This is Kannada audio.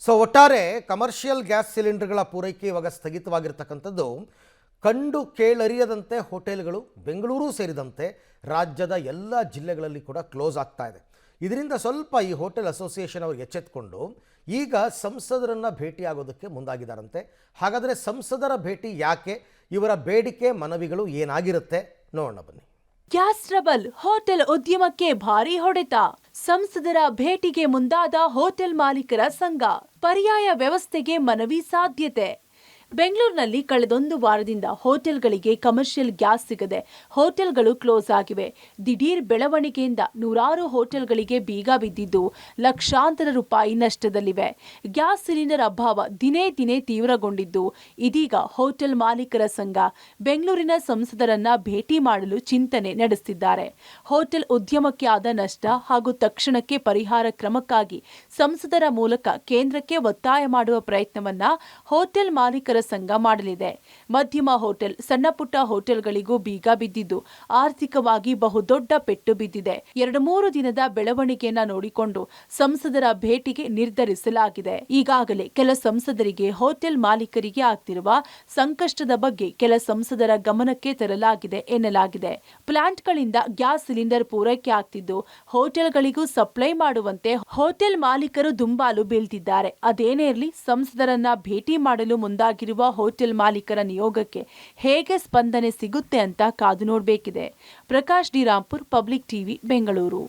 ಒಟ್ಟಾರೆ ಕಮರ್ಷಿಯಲ್ ಗ್ಯಾಸ್ ಸಿಲಿಂಡರ್ಗಳ ಪೂರೈಕೆ ಇವಾಗ ಸ್ಥಗಿತವಾಗಿರ್ತಕ್ಕಂಥದ್ದು ಕಂಡು ಕೇಳರಿಯದಂತೆ ಹೋಟೆಲ್ಗಳು ಬೆಂಗಳೂರು ಸೇರಿದಂತೆ ರಾಜ್ಯದ ಎಲ್ಲ ಜಿಲ್ಲೆಗಳಲ್ಲಿ ಕೂಡ ಕ್ಲೋಸ್ ಆಗ್ತಾ ಇದೆ. ಇದರಿಂದ ಸ್ವಲ್ಪ ಈ ಹೋಟೆಲ್ ಅಸೋಸಿಯೇಷನ್ ಅವರು ಎಚ್ಚೆತ್ತುಕೊಂಡು ಈಗ ಸಂಸದರನ್ನ ಭೇಟಿಯಾಗೋದಕ್ಕೆ ಮುಂದಾಗಿದ್ದಾರಂತೆ. ಹಾಗಾದರೆ ಸಂಸದರ ಭೇಟಿ ಯಾಕೆ, ಇವರ ಬೇಡಿಕೆ ಮನವಿಗಳು ಏನಾಗಿರುತ್ತೆ ನೋಡೋಣ ಬನ್ನಿ. ಗ್ಯಾಸ್ ಟ್ರಬಲ್, ಹೋಟೆಲ್ ಉದ್ಯಮಕ್ಕೆ ಭಾರಿ ಹೊಡೆತ. ಸಂಸದರ ಭೇಟಿಗೆ ಮುಂದಾದ ಹೋಟೆಲ್ ಮಾಲೀಕರ ಸಂಘ. ಪರ್ಯಾಯ ವ್ಯವಸ್ಥೆಗೆ ಮನವಿ ಸಾಧ್ಯತೆ. ಬೆಂಗಳೂರಿನಲ್ಲಿ ಕಳೆದೊಂದು ವಾರದಿಂದ ಹೋಟೆಲ್ಗಳಿಗೆ ಕಮರ್ಷಿಯಲ್ ಗ್ಯಾಸ್ ಸಿಗದೆ ಹೋಟೆಲ್ಗಳು ಕ್ಲೋಸ್ ಆಗಿವೆ. ದಿಢೀರ್ ಬೆಳವಣಿಗೆಯಿಂದ ನೂರಾರು ಹೋಟೆಲ್ಗಳಿಗೆ ಬೀಗ ಬಿದ್ದಿದ್ದು ಲಕ್ಷಾಂತರ ರೂಪಾಯಿ ನಷ್ಟದಲ್ಲಿವೆ. ಗ್ಯಾಸ್ ಸಿಲಿಂಡರ್ ಅಭಾವ ದಿನೇ ದಿನೇ ತೀವ್ರಗೊಂಡಿದ್ದು ಇದೀಗ ಹೋಟೆಲ್ ಮಾಲೀಕರ ಸಂಘ ಬೆಂಗಳೂರಿನ ಸಂಸದರನ್ನ ಭೇಟಿ ಮಾಡಲು ಚಿಂತನೆ ನಡೆಸುತ್ತಿದ್ದಾರೆ. ಹೋಟೆಲ್ ಉದ್ಯಮಕ್ಕೆ ಆದ ನಷ್ಟ ಹಾಗೂ ತಕ್ಷಣಕ್ಕೆ ಪರಿಹಾರ ಕ್ರಮಕ್ಕಾಗಿ ಸಂಸದರ ಮೂಲಕ ಕೇಂದ್ರಕ್ಕೆ ಒತ್ತಾಯ ಮಾಡುವ ಪ್ರಯತ್ನವನ್ನ ಹೋಟೆಲ್ ಮಾಲೀಕರ ಸಂಘ ಮಾಡಲಿದೆ. ಮಧ್ಯಮ ಹೋಟೆಲ್, ಸಣ್ಣ ಪುಟ್ಟ ಹೋಟೆಲ್ಗಳಿಗೂ ಬೀಗ ಬಿದ್ದಿದ್ದು ಆರ್ಥಿಕವಾಗಿ ಬಹುದೊಡ್ಡ ಪೆಟ್ಟು ಬಿದ್ದಿದೆ. 2-3 ದಿನದ ಬೆಳವಣಿಗೆಯನ್ನ ನೋಡಿಕೊಂಡು ಸಂಸದರ ಭೇಟಿಗೆ ನಿರ್ಧರಿಸಲಾಗಿದೆ. ಈಗಾಗಲೇ ಕೆಲ ಸಂಸದರಿಗೆ ಹೋಟೆಲ್ ಮಾಲೀಕರಿಗೆ ಆಗ್ತಿರುವ ಸಂಕಷ್ಟದ ಬಗ್ಗೆ ಕೆಲ ಸಂಸದರ ಗಮನಕ್ಕೆ ತರಲಾಗಿದೆ ಎನ್ನಲಾಗಿದೆ. ಪ್ಲಾಂಟ್ಗಳಿಂದ ಗ್ಯಾಸ್ ಸಿಲಿಂಡರ್ ಪೂರೈಕೆ ಆಗ್ತಿದ್ದು ಹೋಟೆಲ್ಗಳಿಗೂ ಸಪ್ಲೈ ಮಾಡುವಂತೆ ಹೋಟೆಲ್ ಮಾಲೀಕರು ದುಂಬಾಲು ಬೀಳ್ತಿದ್ದಾರೆ. ಅದೇನೇ ಇರಲಿ, ಸಂಸದರನ್ನ ಭೇಟಿ ಮಾಡಲು ಮುಂದಾಗಿರುವ ಹೋಟೆಲ್ ಮಾಲೀಕರ ನಿಯೋಗಕ್ಕೆ ಹೇಗೆ ಸ್ಪಂದನೆ ಸಿಗುತ್ತೆ ಅಂತ ಕಾದು ನೋಡಬೇಕಿದೆ. Prakash D Rampur, public TV, Bengaluru.